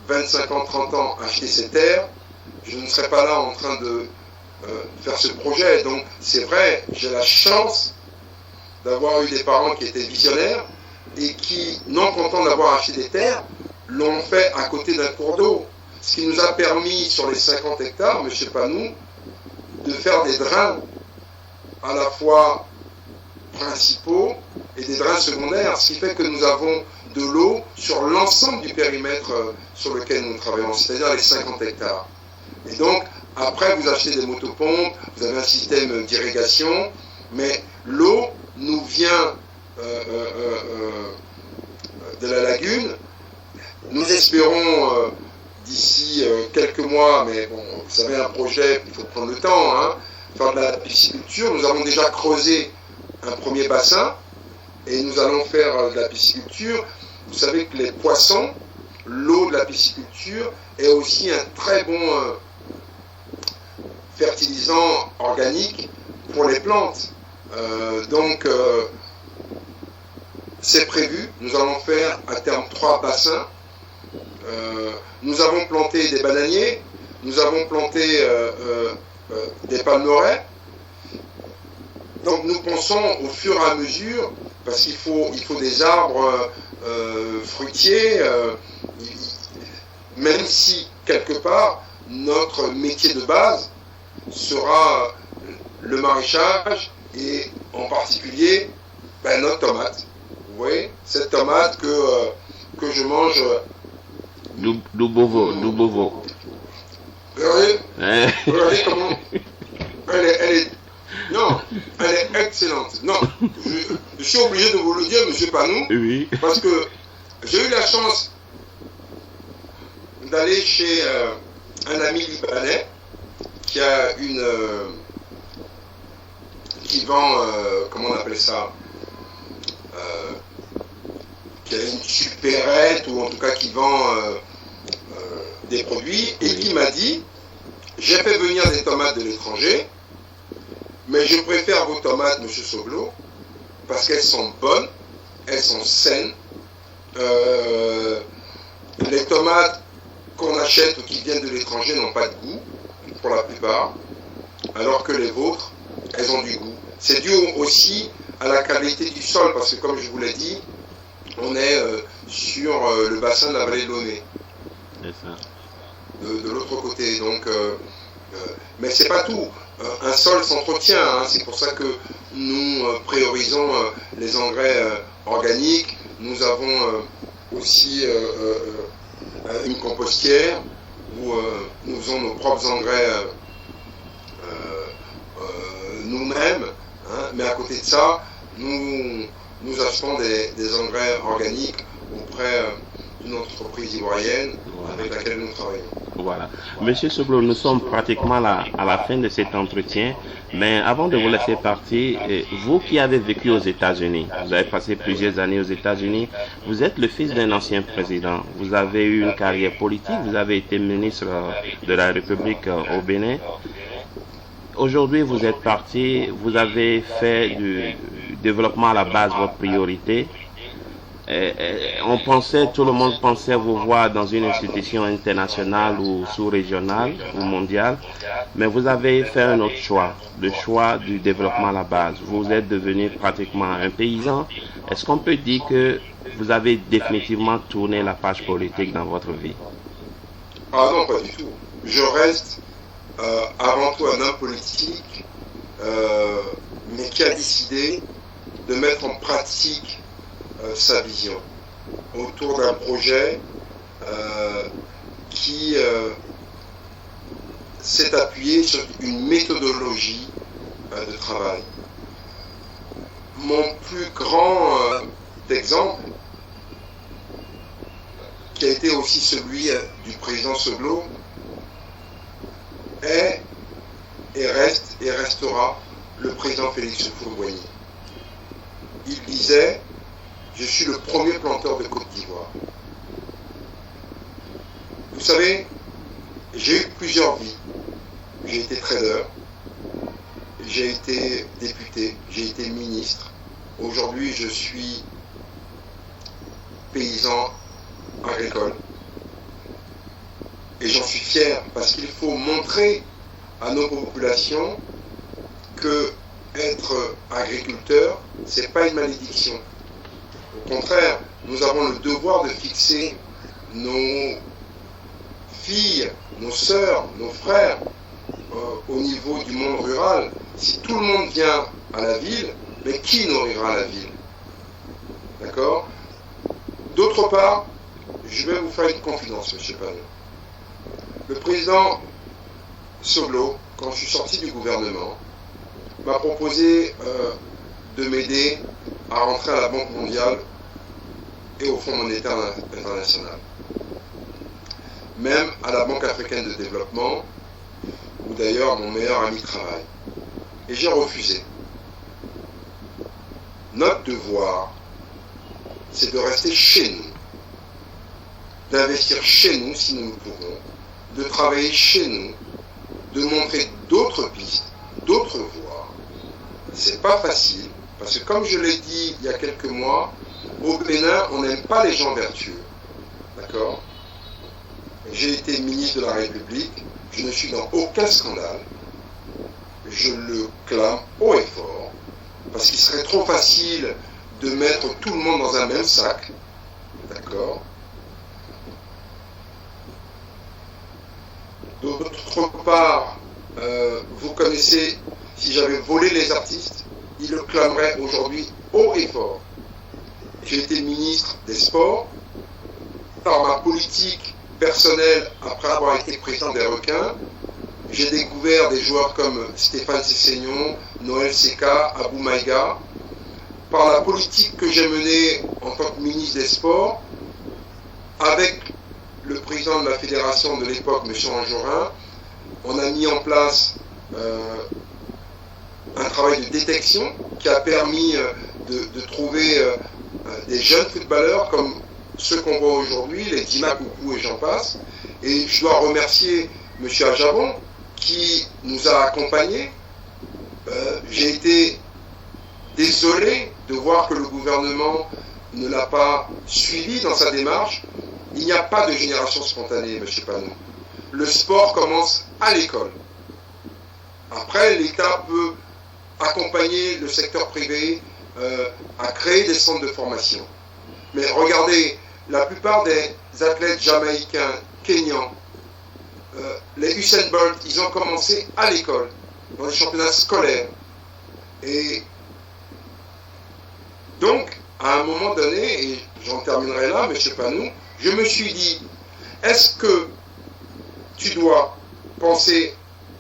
25 ans, 30 ans, acheté ces terres, je ne serais pas là en train de faire ce projet. Donc c'est vrai, j'ai la chance d'avoir eu des parents qui étaient visionnaires et qui, non contents d'avoir acheté des terres, l'ont fait à côté d'un cours d'eau. Ce qui nous a permis, sur les 50 hectares, M. Panou, de faire des drains à la fois principaux et des drains secondaires, ce qui fait que nous avons de l'eau sur l'ensemble du périmètre sur lequel nous travaillons, c'est-à-dire les 50 hectares. Et donc, après, vous achetez des motopompes, vous avez un système d'irrigation, mais l'eau nous vient de la lagune. Nous espérons, d'ici quelques mois, mais bon, vous savez, un projet, il faut prendre le temps, hein, faire de la pisciculture. Nous avons déjà creusé un premier bassin et nous allons faire de la pisciculture. Vous savez que les poissons, l'eau de la pisciculture est aussi un très bon fertilisant organique pour les plantes. Donc, c'est prévu. Nous allons faire à terme 3 bassins. Nous avons planté des bananiers, nous avons planté des palmeraies. Donc nous pensons au fur et à mesure, parce qu'il faut des arbres fruitiers, même si quelque part notre métier de base sera le maraîchage et en particulier notre tomate. Vous voyez, cette tomate que je mange. Du Bovo. Regardez comment elle est excellente. Non, je suis obligé de vous le dire, M. Panou, oui. Parce que j'ai eu la chance d'aller chez un ami libanais qui a qui vend, comment on appelle ça, qui a une supérette, ou en tout cas qui vend des produits, et qui m'a dit, j'ai fait venir des tomates de l'étranger, mais je préfère vos tomates, M. Soglo, parce qu'elles sont bonnes, elles sont saines. Les tomates qu'on achète ou qui viennent de l'étranger n'ont pas de goût, pour la plupart, alors que les vôtres elles ont du goût. C'est dû aussi à la qualité du sol, parce que comme je vous l'ai dit, on est sur le bassin de la vallée de l'Aunay. De l'autre côté. Donc, mais c'est pas tout. Un sol s'entretient, hein, c'est pour ça que nous priorisons les engrais organiques. Nous avons aussi une compostière où nous faisons nos propres engrais nous-mêmes, hein, mais à côté de ça, nous achetons des engrais organiques auprès d'une entreprise ivoirienne avec laquelle nous travaillons. Voilà. Monsieur Soblo, nous sommes pratiquement à la fin de cet entretien, mais avant de vous laisser partir, vous qui avez vécu aux États-Unis, vous avez passé plusieurs années aux États-Unis, vous êtes le fils d'un ancien président, vous avez eu une carrière politique, vous avez été ministre de la République au Bénin. Aujourd'hui, vous êtes parti, vous avez fait du développement à la base votre priorité. Tout le monde pensait vous voir dans une institution internationale ou sous-régionale ou mondiale, mais vous avez fait un autre choix, le choix du développement à la base. Vous êtes devenu pratiquement un paysan. Est-ce qu'on peut dire que vous avez définitivement tourné la page politique dans votre vie? Ah non, pas du tout. Je reste avant tout un homme politique, mais qui a décidé de mettre en pratique sa vision autour d'un projet qui s'est appuyé sur une méthodologie de travail. Mon plus grand exemple, qui a été aussi celui du président Soblo, est et reste et restera le président Félix Houphouët-Boigny. Il disait: je suis le premier planteur de Côte d'Ivoire. Vous savez, j'ai eu plusieurs vies. J'ai été trader, j'ai été député, j'ai été ministre. Aujourd'hui, je suis paysan agricole. Et j'en suis fier parce qu'il faut montrer à nos populations que être agriculteur, c'est pas une malédiction. Au contraire, nous avons le devoir de fixer nos filles, nos sœurs, nos frères au niveau du monde rural. Si tout le monde vient à la ville, mais qui nourrira la ville? D'accord? D'autre part, je vais vous faire une confidence, M. Panou. Le président Soblo, quand je suis sorti du gouvernement, m'a proposé de m'aider à rentrer à la Banque mondiale et au Fonds monétaire international. Même à la Banque africaine de développement, où d'ailleurs mon meilleur ami travaille. Et j'ai refusé. Notre devoir, c'est de rester chez nous, d'investir chez nous si nous le pouvons, de travailler chez nous, de montrer d'autres pistes, d'autres voies. C'est pas facile, parce que comme je l'ai dit il y a quelques mois, au Bénin, on n'aime pas les gens vertueux. D'accord? J'ai été ministre de la République, je ne suis dans aucun scandale, je le clame haut et fort, parce qu'il serait trop facile de mettre tout le monde dans un même sac. D'accord? D'autre part, vous connaissez, si j'avais volé les artistes, ils le clameraient aujourd'hui haut et fort. J'ai été ministre des Sports. Par ma politique personnelle, après avoir été président des Requins, j'ai découvert des joueurs comme Stéphane Cessignon, Noël Seka, Abou Maïga. Par la politique que j'ai menée en tant que ministre des Sports, avec le président de la fédération de l'époque, M. Anjorin, on a mis en place un travail de détection qui a permis de trouver des jeunes footballeurs comme ceux qu'on voit aujourd'hui, les Dima Coucou et j'en passe. Et je dois remercier M. Ajabon qui nous a accompagnés. J'ai été désolé de voir que le gouvernement ne l'a pas suivi dans sa démarche. Il n'y a pas de génération spontanée, M. Panou. Le sport commence à l'école. Après, l'État peut accompagner le secteur privé à créer des centres de formation. Mais regardez, la plupart des athlètes jamaïcains, kenyans, les Usain Bolt, ils ont commencé à l'école, dans les championnats scolaires. Et donc, à un moment donné, et j'en terminerai là, M. Panou, je me suis dit, est-ce que tu dois penser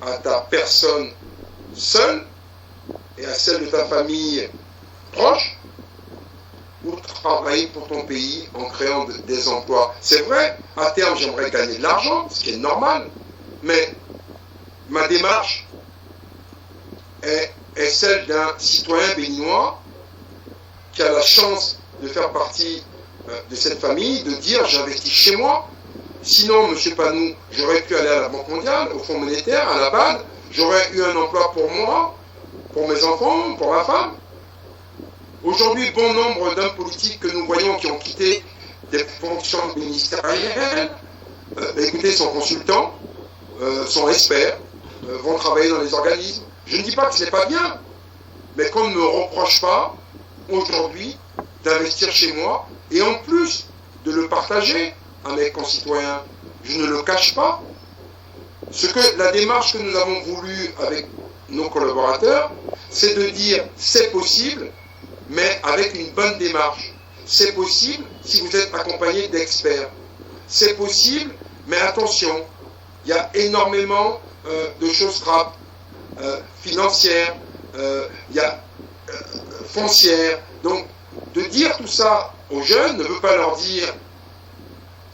à ta personne seule et à celle de ta famille proche, ou travailler pour ton pays en créant des emplois? C'est vrai, à terme, j'aimerais gagner de l'argent, ce qui est normal, mais ma démarche est celle d'un citoyen béninois qui a la chance de faire partie de cette famille, de dire j'investis chez moi. Sinon, M. Panou, j'aurais pu aller à la Banque mondiale, au Fonds monétaire, à la BAD, j'aurais eu un emploi pour moi, pour mes enfants, pour ma femme. Aujourd'hui, bon nombre d'hommes politiques que nous voyons qui ont quitté des fonctions ministérielles, écoutez, sont consultants, sont experts, vont travailler dans les organismes. Je ne dis pas que ce n'est pas bien, mais qu'on ne me reproche pas aujourd'hui d'investir chez moi et en plus de le partager à mes concitoyens. Je ne le cache pas. La démarche que nous avons voulu avec nos collaborateurs, c'est de dire c'est possible, mais avec une bonne démarche. C'est possible si vous êtes accompagné d'experts. C'est possible, mais attention, il y a énormément de choses financières, il y a foncières. Donc, de dire tout ça aux jeunes ne veut pas leur dire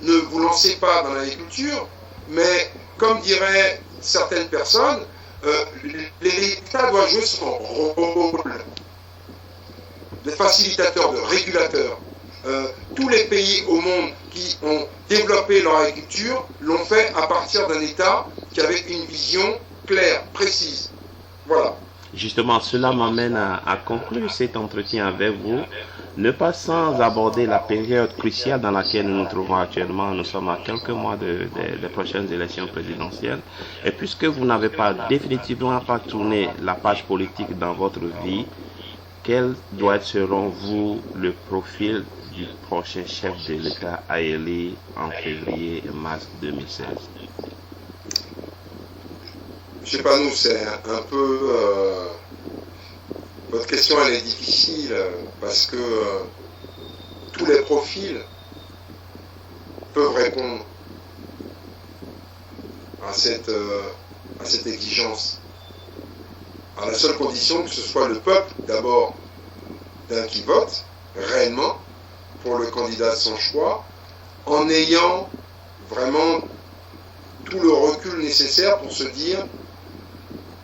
ne vous lancez pas dans l'agriculture, mais comme diraient certaines personnes, l'État doit jouer son rôle de facilitateur, de régulateur. Tous les pays au monde qui ont développé leur agriculture l'ont fait à partir d'un État qui avait une vision claire, précise. Voilà. Justement, cela m'amène à conclure cet entretien avec vous, ne pas sans aborder la période cruciale dans laquelle nous nous trouvons actuellement. Nous sommes à quelques mois des prochaines élections présidentielles. Et puisque vous n'avez pas définitivement pas tourné la page politique dans votre vie, quel doit être, selon vous, le profil du prochain chef de l'État à élire en février et mars 2016? Je sais pas, nous, c'est un peu... votre question, elle est difficile parce que tous les profils peuvent répondre à cette exigence. À la seule condition que ce soit le peuple, d'abord, qui vote réellement pour le candidat de son choix, en ayant vraiment tout le recul nécessaire pour se dire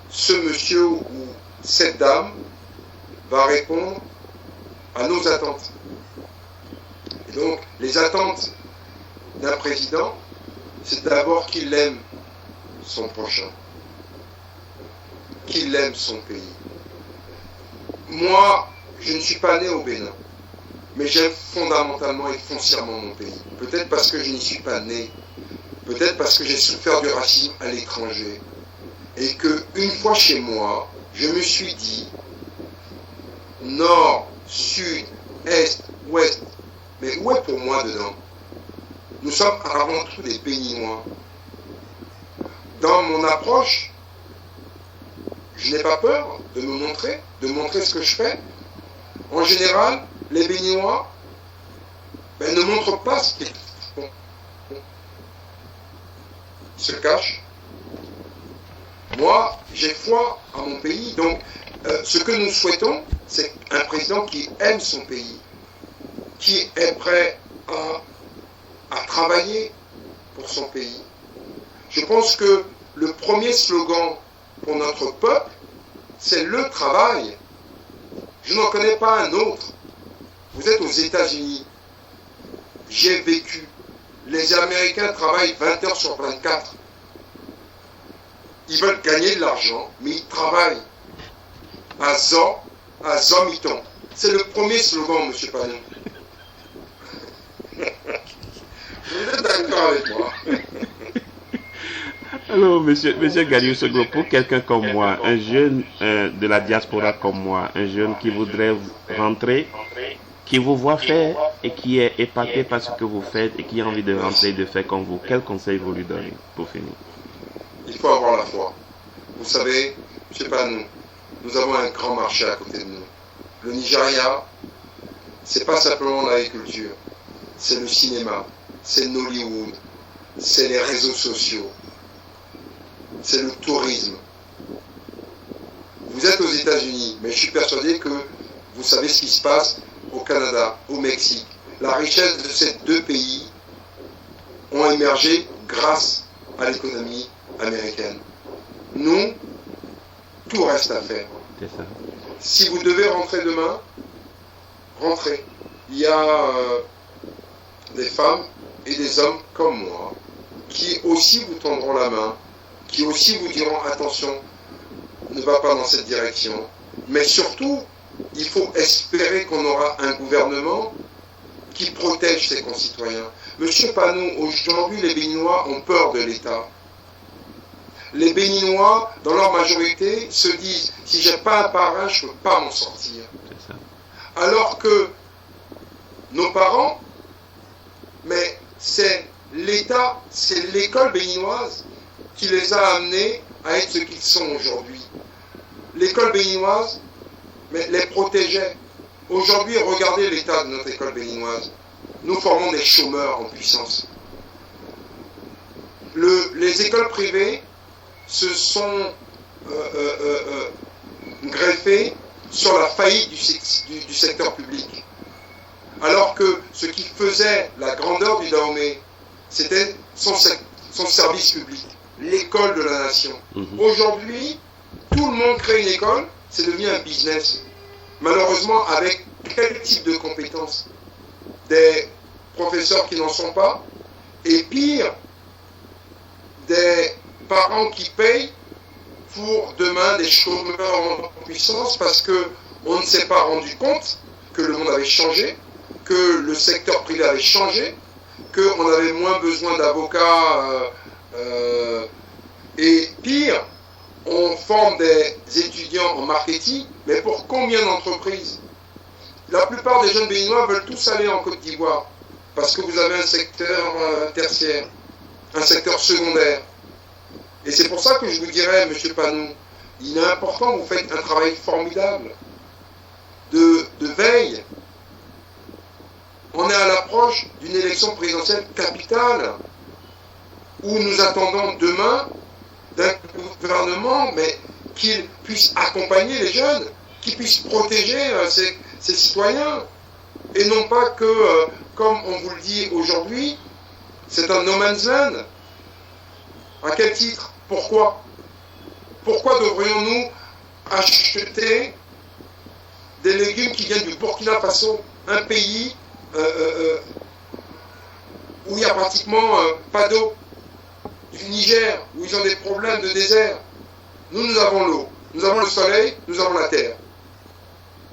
ce monsieur ou cette dame va répondre à nos attentes. Et donc, les attentes d'un président, c'est d'abord qu'il aime son prochain, qu'il aime son pays. Moi, je ne suis pas né au Bénin, mais j'aime fondamentalement et foncièrement mon pays. Peut-être parce que je n'y suis pas né, peut-être parce que j'ai souffert du racisme à l'étranger, et que une fois chez moi, je me suis dit, nord, sud, est, ouest, mais où est pour moi dedans? Nous sommes avant tout des Béninois. Dans mon approche, je n'ai pas peur de me montrer, de montrer ce que je fais. En général, les Béninois ne montrent pas ce qu'ils font. Ils se cachent. Moi, j'ai foi à mon pays. Donc, ce que nous souhaitons, c'est un président qui aime son pays, qui est prêt à travailler pour son pays. Je pense que le premier slogan pour notre peuple, c'est le travail. Je n'en connais pas un autre. Vous êtes aux États-Unis. J'ai vécu. Les Américains travaillent 20 heures sur 24. Ils veulent gagner de l'argent, mais ils travaillent à Zomiton. C'est le premier slogan, M. Panou. Vous êtes d'accord avec moi? Alors, monsieur Galiou Soglo, pour quelqu'un comme moi, un jeune de la diaspora comme moi, un jeune qui voudrait rentrer, qui vous voit faire et qui est épaté par ce que vous faites et qui a envie de rentrer et de faire comme vous, quel conseil vous lui donnez pour finir? Il faut avoir la foi. Vous savez, je sais pas nous avons un grand marché à côté de nous. Le Nigeria, c'est pas simplement l'agriculture, c'est le cinéma, c'est le Nollywood, c'est les réseaux sociaux, c'est le tourisme. Vous êtes aux États-Unis, mais je suis persuadé que vous savez ce qui se passe au Canada, au Mexique. La richesse de ces deux pays ont émergé grâce à l'économie américaine. Nous, tout reste à faire. Si vous devez rentrer demain, rentrez. Il y a des femmes et des hommes comme moi qui aussi vous tendront la main, qui aussi vous diront attention, ne va pas dans cette direction. Mais surtout, il faut espérer qu'on aura un gouvernement qui protège ses concitoyens. Monsieur Panou, aujourd'hui les Béninois ont peur de l'État. Les Béninois, dans leur majorité, se disent « si j'ai pas un parrain, je ne peux pas m'en sortir ». Alors que nos parents, mais c'est l'État, c'est l'école béninoise qui les a amenés à être ce qu'ils sont aujourd'hui. L'école béninoise, mais les protégeait. Aujourd'hui, regardez l'état de notre école béninoise. Nous formons des chômeurs en puissance. Les écoles privées se sont greffées sur la faillite du secteur public. Alors que ce qui faisait la grandeur du Dahomey, c'était son service public, l'école de la nation. Aujourd'hui, tout le monde crée une école, c'est devenu un business. Malheureusement, avec quel type de compétences? Des professeurs qui n'en sont pas, et pire, des parents qui payent pour demain des chômeurs en puissance parce qu'on ne s'est pas rendu compte que le monde avait changé, que le secteur privé avait changé, qu'on avait moins besoin d'avocats et pire, on forme des étudiants en marketing, mais pour combien d'entreprises? La plupart des jeunes béninois veulent tous aller en Côte d'Ivoire parce que vous avez un secteur tertiaire, un secteur secondaire. Et c'est pour ça que je vous dirais, monsieur Panou, il est important, vous faites un travail formidable de veille. On est à l'approche d'une élection présidentielle capitale où nous attendons demain d'un gouvernement, mais qu'il puisse accompagner les jeunes, qu'il puisse protéger ses citoyens, et non pas que, comme on vous le dit aujourd'hui, c'est un no man's land. À quel titre? Pourquoi? Pourquoi devrions-nous acheter des légumes qui viennent du Burkina Faso, un pays où il n'y a pratiquement pas d'eau, du Niger, où ils ont des problèmes de désert? Nous avons l'eau, nous avons le soleil, nous avons la terre.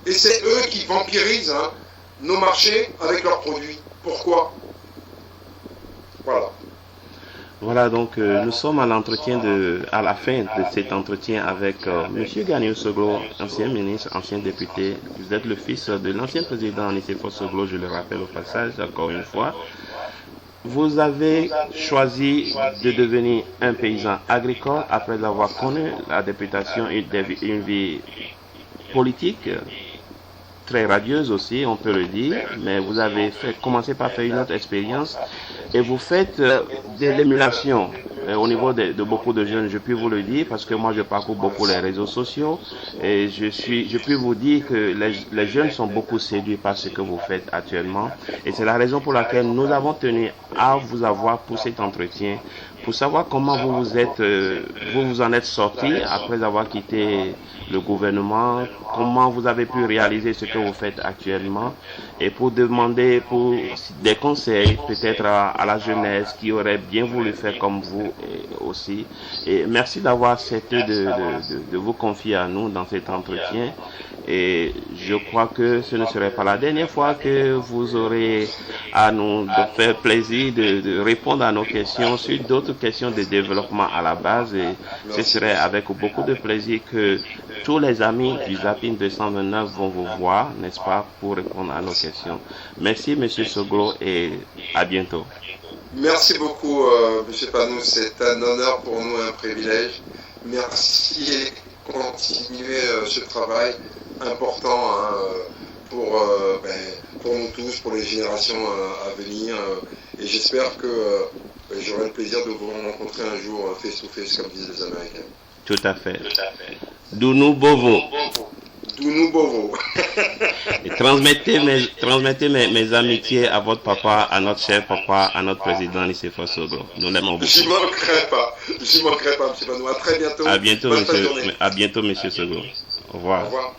Et c'est eux qui vampirisent nos marchés avec leurs produits. Pourquoi? Voilà. Voilà, donc nous sommes à la fin de cet entretien avec M. Galiou Soglo, ancien ministre, ancien député. Vous êtes le fils de l'ancien président Nicéphore Soglo, je le rappelle au passage, encore une fois. Vous avez choisi de devenir un paysan agricole après avoir connu la députation et une vie politique très radieuse aussi, on peut le dire, mais vous avez commencé par faire une autre expérience et vous faites de l'émulation au niveau de beaucoup de jeunes, je puis vous le dire, parce que moi je parcours beaucoup les réseaux sociaux et je puis vous dire que les jeunes sont beaucoup séduits par ce que vous faites actuellement et c'est la raison pour laquelle nous avons tenu à vous avoir pour cet entretien, pour savoir comment vous vous en êtes sorti après avoir quitté le gouvernement, comment vous avez pu réaliser ce que vous faites actuellement et pour demander pour des conseils peut-être à la jeunesse qui aurait bien voulu faire comme vous aussi. Et merci d'avoir accepté de vous confier à nous dans cet entretien Et je crois que ce ne serait pas la dernière fois que vous aurez à nous faire plaisir de répondre à nos questions sur d'autres questions de développement à la base. Et ce serait avec beaucoup de plaisir que tous les amis du Zapping 229 vont vous voir, n'est-ce pas, pour répondre à nos questions. Merci, Monsieur Soglo, et à bientôt. Merci beaucoup, Monsieur Panou. C'est un honneur pour nous, un privilège. Merci et continuez ce travail important pour nous tous, pour les générations à venir. Et j'espère que j'aurai le plaisir de vous rencontrer un jour face to face, comme disent les Américains. Tout à fait. Dounou Bovo. Dounou Bovo. Et transmettez mes amitiés à votre papa, à notre cher papa, à notre président Lycée Soglo. Nous l'aimons beaucoup. J'y manquerai pas, M. Panou. À très bientôt. À bientôt, monsieur Soglo. Au revoir. Au revoir.